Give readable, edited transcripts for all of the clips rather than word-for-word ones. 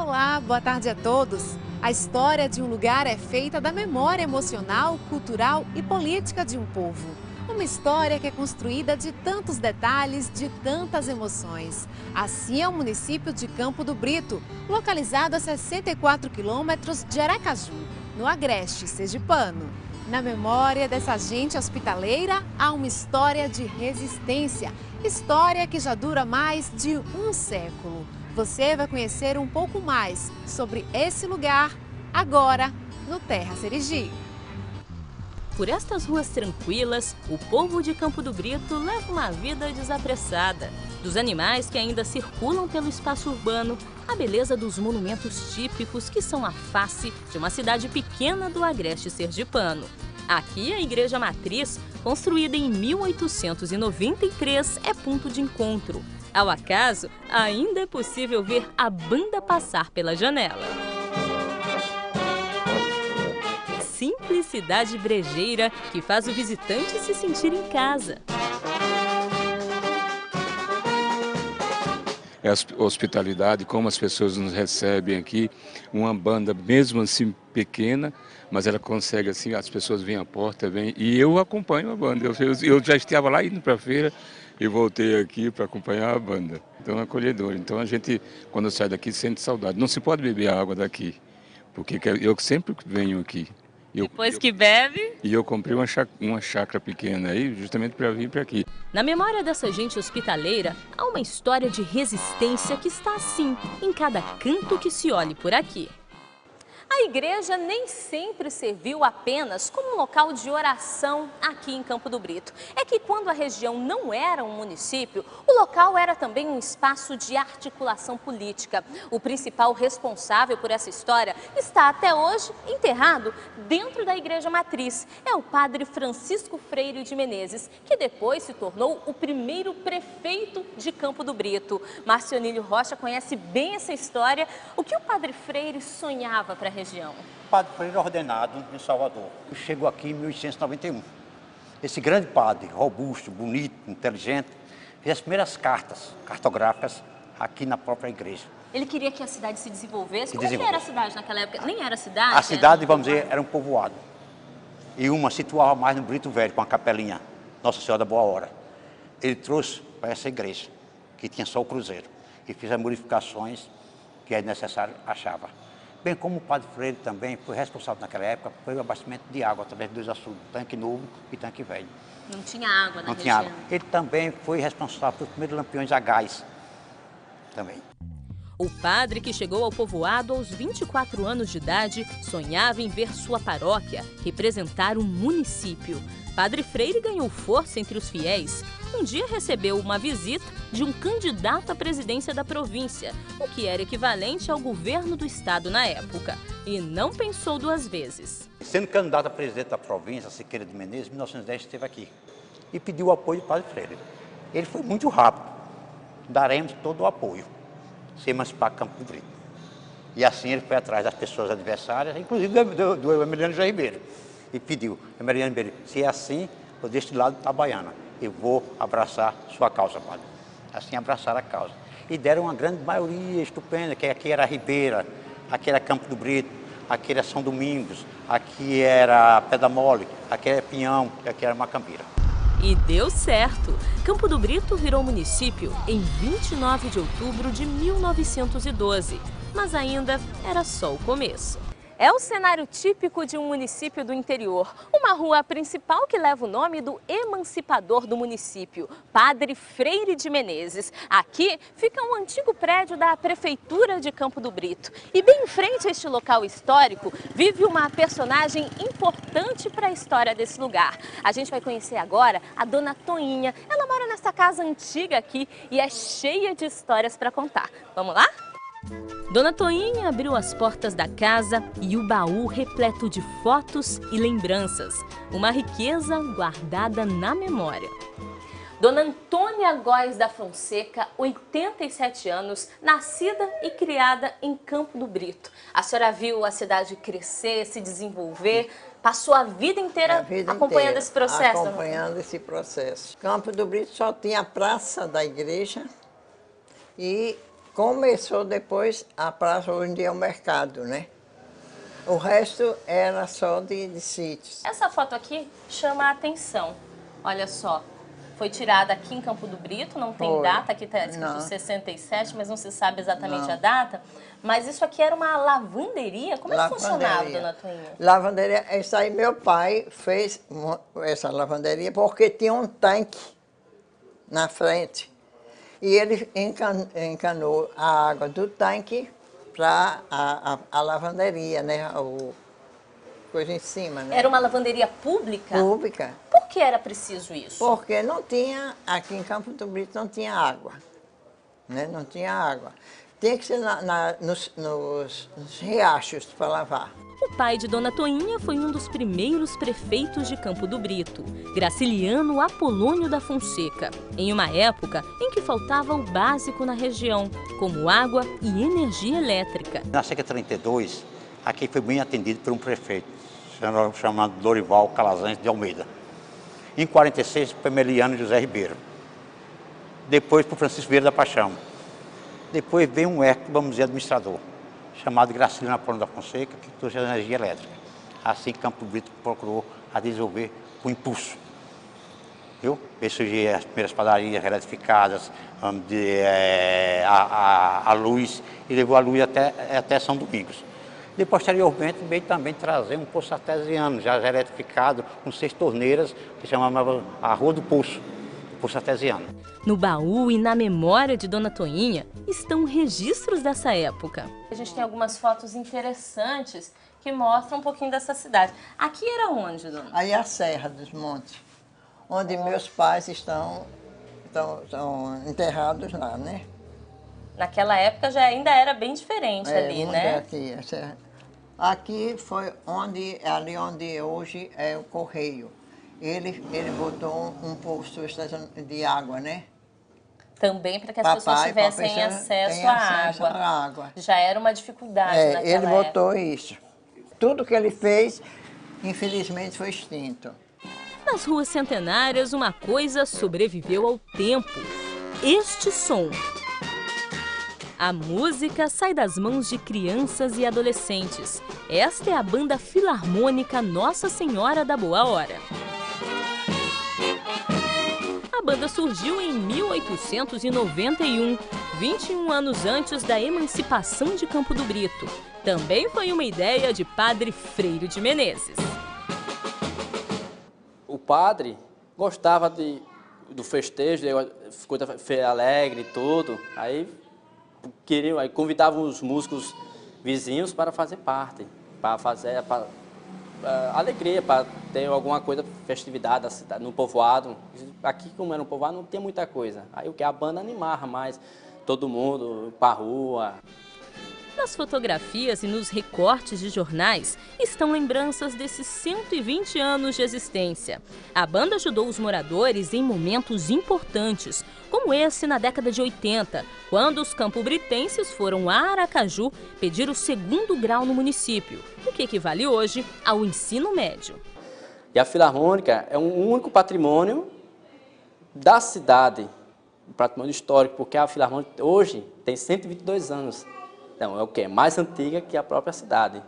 Olá, boa tarde a todos. A história de um lugar é feita da memória emocional, cultural e política de um povo. Uma história que é construída de tantos detalhes, de tantas emoções. Assim é o município de Campo do Brito, localizado a 64 quilômetros de Aracaju, no agreste sergipano. Na memória dessa gente hospitaleira, há uma história de resistência. História que já dura mais de um século. Você vai conhecer um pouco mais sobre esse lugar agora no Terra Serigi. Por estas ruas tranquilas, o povo de Campo do Brito leva uma vida desapressada. Dos animais que ainda circulam pelo espaço urbano, a beleza dos monumentos típicos que são a face de uma cidade pequena do agreste sergipano. Aqui a Igreja Matriz, construída em 1893, é ponto de encontro. Ao acaso, ainda é possível ver a banda passar pela janela. Simplicidade brejeira que faz o visitante se sentir em casa. É a hospitalidade, como as pessoas nos recebem aqui, uma banda mesmo assim pequena, mas ela consegue assim, as pessoas vêm à porta, vêm, e eu acompanho a banda. Eu já estava lá indo para a feira e voltei aqui para acompanhar a banda. Então é acolhedor. Então a gente, quando sai daqui, sente saudade. Não se pode beber a água daqui, porque eu sempre venho aqui. Depois que bebe... E eu comprei uma chácara pequena aí, justamente para vir para aqui. Na memória dessa gente hospitaleira, há uma história de resistência que está assim, em cada canto que se olhe por aqui. A igreja nem sempre serviu apenas como um local de oração aqui em Campo do Brito. É que quando a região não era um município, o local era também um espaço de articulação política. O principal responsável por essa história está até hoje enterrado dentro da Igreja Matriz. É o padre Francisco Freire de Menezes, que depois se tornou o primeiro prefeito de Campo do Brito. Marcionílio Rocha conhece bem essa história. O que o padre Freire sonhava para a região? O padre Freire ordenado em Salvador. Chegou aqui em 1891. Esse grande padre, robusto, bonito, inteligente, fez as primeiras cartas cartográficas aqui na própria igreja. Ele queria que a cidade se desenvolvesse? Como que era a cidade naquela época? Nem era cidade? A cidade, vamos dizer, era um povoado. E uma situava mais no Brito Velho, com a capelinha Nossa Senhora da Boa Hora. Ele trouxe para essa igreja, que tinha só o cruzeiro, e fez as modificações que é necessário, achava. Bem como o padre Freire também foi responsável naquela época pelo abastecimento de água através de dois açudes, tanque novo e tanque velho. Não tinha água na região? Não tinha água. Ele também foi responsável pelos primeiros lampiões a gás também. O padre, que chegou ao povoado aos 24 anos de idade, sonhava em ver sua paróquia representar um município. Padre Freire ganhou força entre os fiéis. Um dia recebeu uma visita de um candidato à presidência da província, o que era equivalente ao governo do estado na época. E não pensou duas vezes. Sendo candidato a presidente da província, Siqueira de Menezes, em 1910 esteve aqui e pediu o apoio do padre Freire. Ele foi muito rápido. Daremos todo o apoio. Se emancipar Campo do Brito. E assim ele foi atrás das pessoas adversárias, inclusive do Emiliano José Ribeiro. E pediu, Emiliano Ribeiro, se é assim, eu deste lado da Baiana. Eu vou abraçar sua causa, padre. Assim abraçaram a causa. E deram uma grande maioria estupenda, que aqui era Ribeira, aqui era Campo do Brito, aqui era São Domingos, aqui era Pedra Mole, aqui era Pinhão, aqui era Macambira. E deu certo! Campo do Brito virou município em 29 de outubro de 1912, mas ainda era só o começo. É o cenário típico de um município do interior, uma rua principal que leva o nome do emancipador do município, Padre Freire de Menezes. Aqui fica um antigo prédio da Prefeitura de Campo do Brito. E bem em frente a este local histórico, vive uma personagem importante para a história desse lugar. A gente vai conhecer agora a Dona Toinha. Ela mora nessa casa antiga aqui e é cheia de histórias para contar. Vamos lá? Dona Toinha abriu as portas da casa e o baú repleto de fotos e lembranças. Uma riqueza guardada na memória. Dona Antônia Góes da Fonseca, 87 anos, nascida e criada em Campo do Brito. A senhora viu a cidade crescer, se desenvolver, passou a vida inteira acompanhando esse processo? Acompanhando esse processo. Campo do Brito só tinha a praça da igreja e Começou depois a praça, hoje em dia é o mercado, né? O resto era só de sítios. Essa foto aqui chama a atenção. Olha só, foi tirada aqui em Campo do Brito, não tem data, aqui está escrito 67, mas não se sabe exatamente a data. Mas isso aqui era uma lavanderia? Como é que funcionava, dona Toinha? Lavanderia, isso aí meu pai fez essa lavanderia porque tinha um tanque na frente. E ele encanou a água do tanque para a lavanderia, né? Coisa em cima, né? Era uma lavanderia pública? Pública. Por que era preciso isso? Porque não tinha, aqui em Campo do Brito não tinha água, né? Não tinha água. Tinha que ser nos riachos para lavar. O pai de Dona Toinha foi um dos primeiros prefeitos de Campo do Brito, Graciliano Apolônio da Fonseca, em uma época em que faltava o básico na região, como água e energia elétrica. Na seca 32, aqui foi bem atendido por um prefeito, chamado Dorival Calazans de Almeida. Em 46, foi Meliano José Ribeiro. Depois, por Francisco Vieira da Paixão. Depois veio um vamos dizer, administrador, chamado Graciliano Apolônio da Fonseca, que trouxe a energia elétrica. Assim, Campo do Brito procurou a desenvolver com impulso. Viu? Veio surgir as primeiras padarias eletrificadas, a luz, e levou a luz até São Domingos. E, posteriormente, veio também trazer um poço artesiano, já eletrificado, com 6 torneiras, que chamava a Rua do Poço artesiano. No baú e na memória de Dona Toinha estão registros dessa época. A gente tem algumas fotos interessantes que mostram um pouquinho dessa cidade. Aqui era onde, dona? Aí é a Serra dos Montes, onde meus pais estão enterrados lá, né? Naquela época já ainda era bem diferente ali, né? Aqui, aqui foi ali onde hoje é o Correio. Ele botou um poço de água, né? Também para que as pessoas tivessem acesso à água. Já era uma dificuldade naquela época. Ele botou isso. Tudo que ele fez, infelizmente, foi extinto. Nas ruas centenárias, uma coisa sobreviveu ao tempo. Este som. A música sai das mãos de crianças e adolescentes. Esta é a Banda Filarmônica Nossa Senhora da Boa Hora. A banda surgiu em 1891, 21 anos antes da emancipação de Campo do Brito. Também foi uma ideia de Padre Freire de Menezes. O padre gostava do festejo, ficou alegre e tudo. Aí convidavam os músicos vizinhos para fazer parte, para fazer alegria, para ter alguma coisa, festividade da cidade, no povoado. Aqui, como era um povoado, não tem muita coisa. Aí o que a banda animava mais, todo mundo para a rua. Nas fotografias e nos recortes de jornais estão lembranças desses 120 anos de existência. A banda ajudou os moradores em momentos importantes, como esse na década de 80, quando os campobritenses foram a Aracaju pedir o 2º grau no município, o que equivale hoje ao ensino médio. E a Filarmônica é um único patrimônio da cidade, um patrimônio histórico, porque a Filarmônica hoje tem 122 anos. Então, é o quê? Mais antiga que a própria cidade.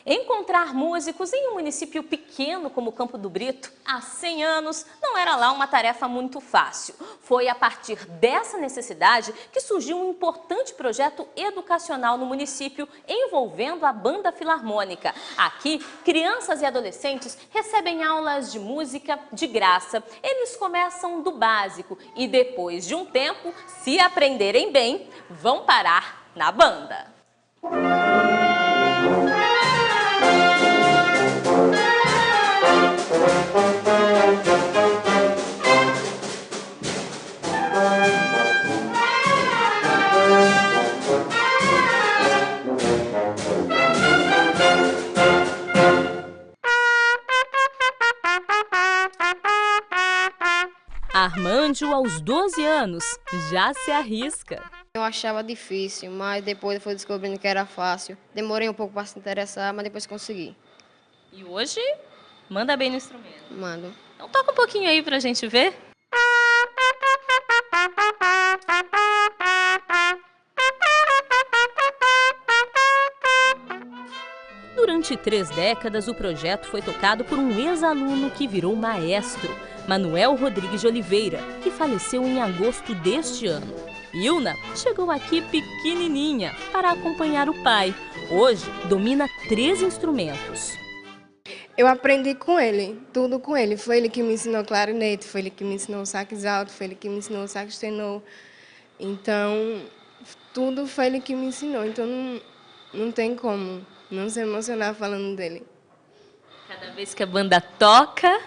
Encontrar músicos em um município pequeno como Campo do Brito há 100 anos não era lá uma tarefa muito fácil. Foi a partir dessa necessidade que surgiu um importante projeto educacional no município envolvendo a Banda Filarmônica. Aqui, crianças e adolescentes recebem aulas de música de graça. Eles começam do básico e depois de um tempo, se aprenderem bem, vão parar na banda. Armândio, aos 12 anos, já se arrisca. Eu achava difícil, mas depois eu fui descobrindo que era fácil. Demorei um pouco para se interessar, mas depois consegui. E hoje, manda bem no instrumento. Mando. Então toca um pouquinho aí pra gente ver. Durante 3 décadas, o projeto foi tocado por um ex-aluno que virou maestro, Manuel Rodrigues de Oliveira, que faleceu em agosto deste ano. Ilna chegou aqui pequenininha para acompanhar o pai. Hoje, domina 3 instrumentos. Eu aprendi com ele, tudo com ele. Foi ele que me ensinou clarinete, foi ele que me ensinou sax alto, foi ele que me ensinou sax tenor. Então, tudo foi ele que me ensinou. Então, não tem como não se emocionar falando dele. Cada vez que a banda toca,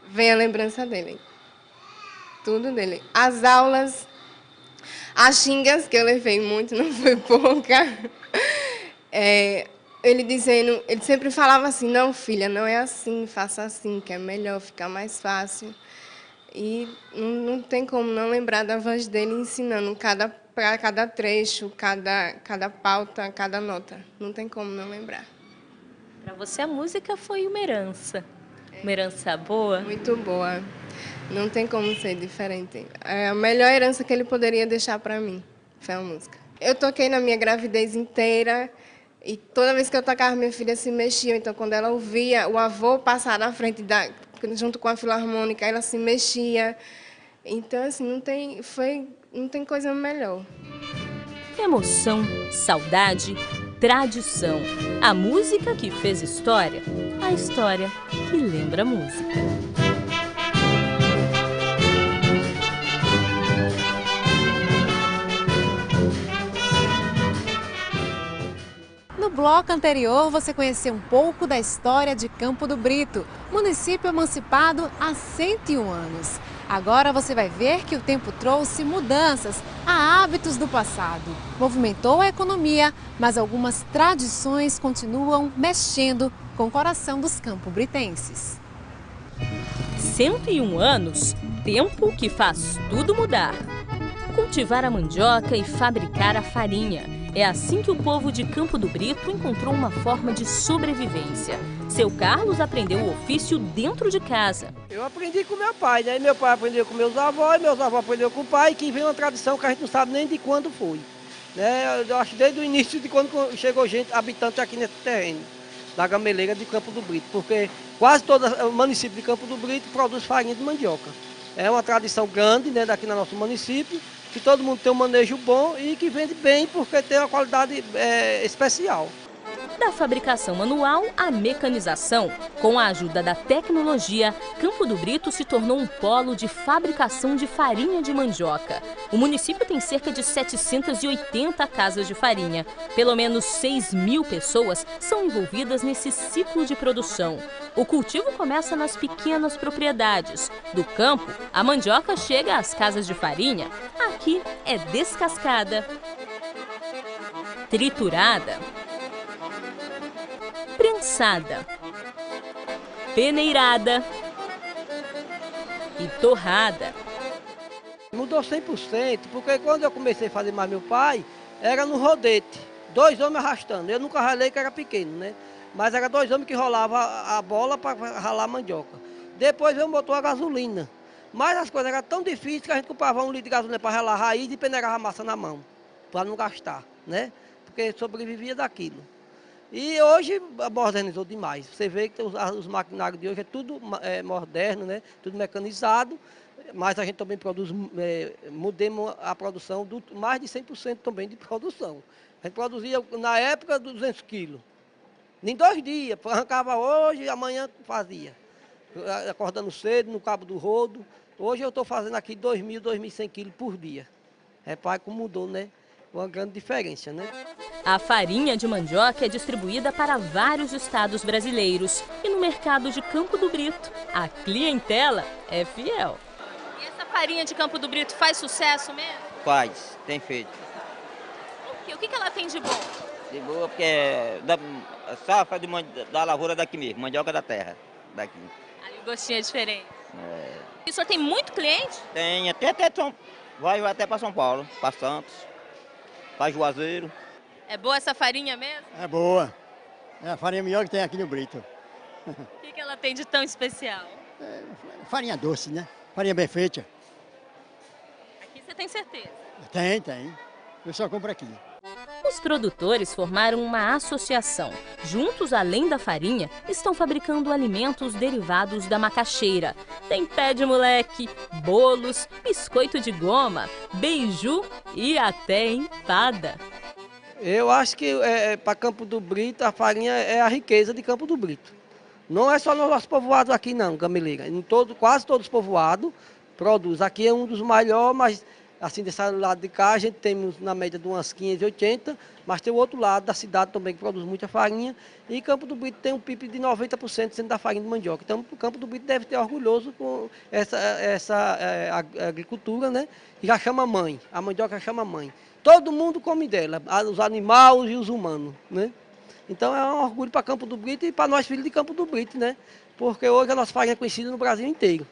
vem a lembrança dele. Tudo dele. As aulas, as xingas, que eu levei muito, não foi pouca. Ele sempre falava assim, não, filha, não é assim, faça assim, que é melhor, ficar mais fácil. E não tem como não lembrar da voz dele ensinando para cada trecho, cada pauta, cada nota. Não tem como não lembrar. Para você a música foi uma herança. Uma herança boa? Muito boa. Não tem como ser diferente. A melhor herança que ele poderia deixar para mim foi a música. Eu toquei na minha gravidez inteira e toda vez que eu tocava, minha filha se mexia. Então, quando ela ouvia o avô passar na frente, junto com a filarmônica, ela se mexia. Então, assim, não tem coisa melhor. Emoção, saudade, tradição. A música que fez história, a história que lembra a música. No bloco anterior, você conheceu um pouco da história de Campo do Brito, município emancipado há 101 anos. Agora você vai ver que o tempo trouxe mudanças a hábitos do passado. Movimentou a economia, mas algumas tradições continuam mexendo com o coração dos campo-britenses. 101 anos, tempo que faz tudo mudar. Cultivar a mandioca e fabricar a farinha. É assim que o povo de Campo do Brito encontrou uma forma de sobrevivência. Seu Carlos aprendeu o ofício dentro de casa. Eu aprendi com meu pai, né? Meu pai aprendeu com meus avós aprenderam com o pai, que vem uma tradição que a gente não sabe nem de quando foi. Né? Eu acho desde o início de quando chegou gente, habitante aqui nesse terreno, da gameleira de Campo do Brito, porque quase todo o município de Campo do Brito produz farinha de mandioca. É uma tradição grande, né, daqui no nosso município, que todo mundo tem um manejo bom e que vende bem porque tem uma qualidade especial. Da fabricação manual à mecanização, com a ajuda da tecnologia, Campo do Brito se tornou um polo de fabricação de farinha de mandioca. O município tem cerca de 780 casas de farinha. Pelo menos 6.000 pessoas são envolvidas nesse ciclo de produção. O cultivo começa nas pequenas propriedades. Do campo, a mandioca chega às casas de farinha. Aqui é descascada, triturada, prensada, peneirada e torrada. Mudou 100%, porque quando eu comecei a fazer mais meu pai, era no rodete, 2 homens arrastando. Eu nunca ralei que era pequeno, né? Mas era 2 homens que rolavam a bola para ralar a mandioca. Depois eu botou a gasolina. Mas as coisas eram tão difíceis que a gente comprava 1 litro de gasolina para ralar a raiz e peneirava a massa na mão, para não gastar, né? Porque sobrevivia daquilo. E hoje modernizou demais. Você vê que os maquinários de hoje é tudo moderno, né? Tudo mecanizado, mas a gente também produz, mudemos a produção, mais de 100% também de produção. A gente produzia, na época, 200 quilos. Em 2 dias, arrancava hoje, amanhã fazia. Acordando cedo, no cabo do rodo. Hoje eu estou fazendo aqui 2.000, 2.100 quilos por dia. Repare como mudou, né? Uma grande diferença, né? A farinha de mandioca é distribuída para vários estados brasileiros. E no mercado de Campo do Brito, a clientela é fiel. E essa farinha de Campo do Brito faz sucesso mesmo? Faz, tem feito. O que ela tem de bom? De boa, porque é da safra da lavoura daqui mesmo, mandioca da terra daqui. Aí o gostinho é diferente. É. E o senhor tem muito cliente? Tem, vai até para São Paulo, para Santos, para Juazeiro. É boa essa farinha mesmo? É boa. É a farinha melhor que tem aqui no Brito. O que ela tem de tão especial? Farinha doce, né? Farinha bem feita. Aqui você tem certeza? Tem. Eu só compro aqui. Os produtores formaram uma associação. Juntos, além da farinha, estão fabricando alimentos derivados da macaxeira. Tem pé de moleque, bolos, biscoito de goma, beiju e até empada. Eu acho que para Campo do Brito a farinha é a riqueza de Campo do Brito. Não é só nos nossos povoados aqui não, Gameleira. Quase todos os povoados produzem. Aqui é um dos maiores, mas assim, desse lado de cá, a gente tem na média de umas 580, mas tem o outro lado da cidade também que produz muita farinha. E Campo do Brito tem um PIB de 90% sendo da farinha de mandioca. Então, o Campo do Brito deve ter orgulhoso com essa agricultura, né? E já chama mãe, a mandioca chama mãe. Todo mundo come dela, os animais e os humanos, né? Então, é um orgulho para Campo do Brito e para nós filhos de Campo do Brito, né? Porque hoje a nossa farinha é conhecida no Brasil inteiro.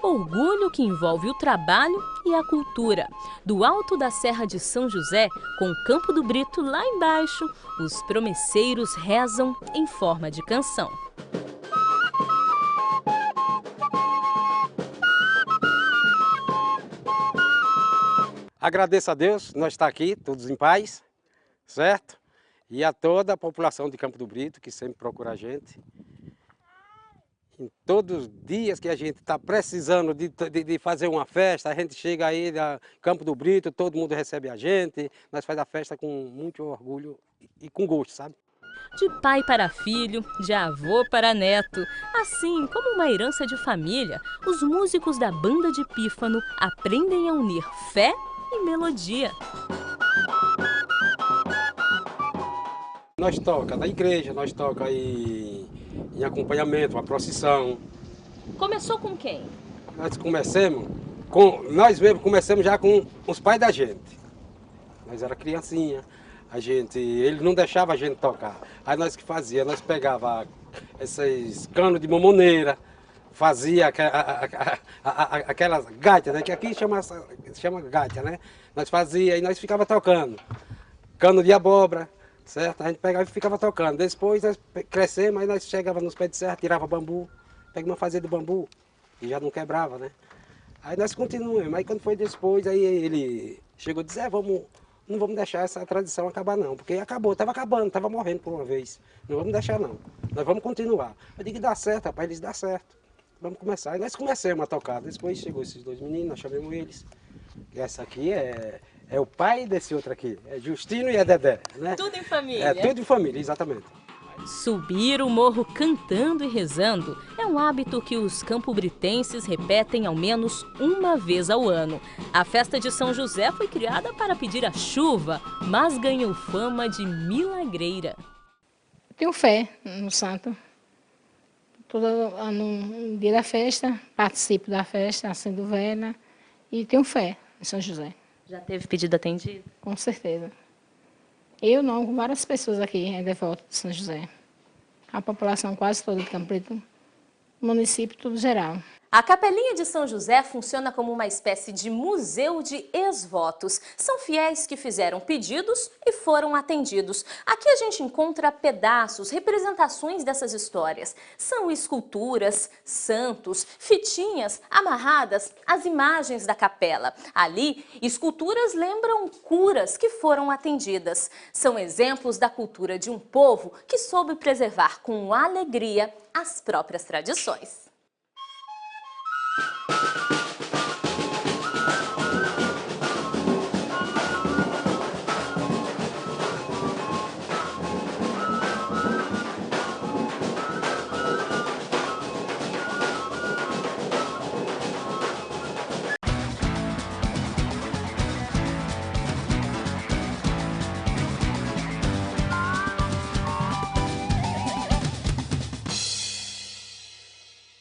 Orgulho que envolve o trabalho e a cultura. Do alto da Serra de São José, com Campo do Brito lá embaixo, os promesseiros rezam em forma de canção. Agradeço a Deus, nós estamos aqui, todos em paz, certo? E a toda a população de Campo do Brito, que sempre procura a gente. Em todos os dias que a gente está precisando de fazer uma festa, a gente chega aí a Campo do Brito, todo mundo recebe a gente, nós fazemos a festa com muito orgulho e com gosto, sabe? De pai para filho, de avô para neto. Assim como uma herança de família, os músicos da Banda de Pífano aprendem a unir fé e melodia. Nós toca na igreja, nós toca em acompanhamento, uma procissão. Começou com quem? Nós mesmo começamos já com os pais da gente. Nós era criancinha, ele não deixava a gente tocar. Aí nós que fazia, nós pegava esses canos de mamoneira, fazia aquelas gaitas, né? Que aqui chama gaita, né? Nós fazia e nós ficava tocando. Cano de abóbora. Certo? A gente pegava e ficava tocando. Depois nós crescemos, aí nós chegávamos nos pés de serra, tirava bambu, pegava uma fazia de bambu, e já não quebrava, né? Aí nós continuamos. Aí quando foi depois, aí ele chegou e disse, não vamos deixar essa tradição acabar não, porque acabou, estava acabando, estava morrendo por uma vez. Não vamos deixar não, nós vamos continuar. Eu digo, dá certo, rapaz, eles dá certo. Vamos começar. Aí nós começamos a tocar. Depois chegou esses dois meninos, nós chamamos eles. E essa aqui é o pai desse outro aqui, é Justino e é Dedé, né? Tudo em família. É tudo em família, exatamente. Subir o morro cantando e rezando é um hábito que os campobritenses repetem ao menos uma vez ao ano. A festa de São José foi criada para pedir a chuva, mas ganhou fama de milagreira. Tenho fé no santo. No dia da festa, participo da festa, acendo vela e tenho fé em São José. Já teve pedido atendido? Com certeza. Eu não, várias pessoas aqui é devoto de São José. A população quase toda de Campo Brito, município tudo geral. A Capelinha de São José funciona como uma espécie de museu de ex-votos. São fiéis que fizeram pedidos e foram atendidos. Aqui a gente encontra pedaços, representações dessas histórias. São esculturas, santos, fitinhas amarradas às imagens da capela. Ali, esculturas lembram curas que foram atendidas. São exemplos da cultura de um povo que soube preservar com alegria as próprias tradições.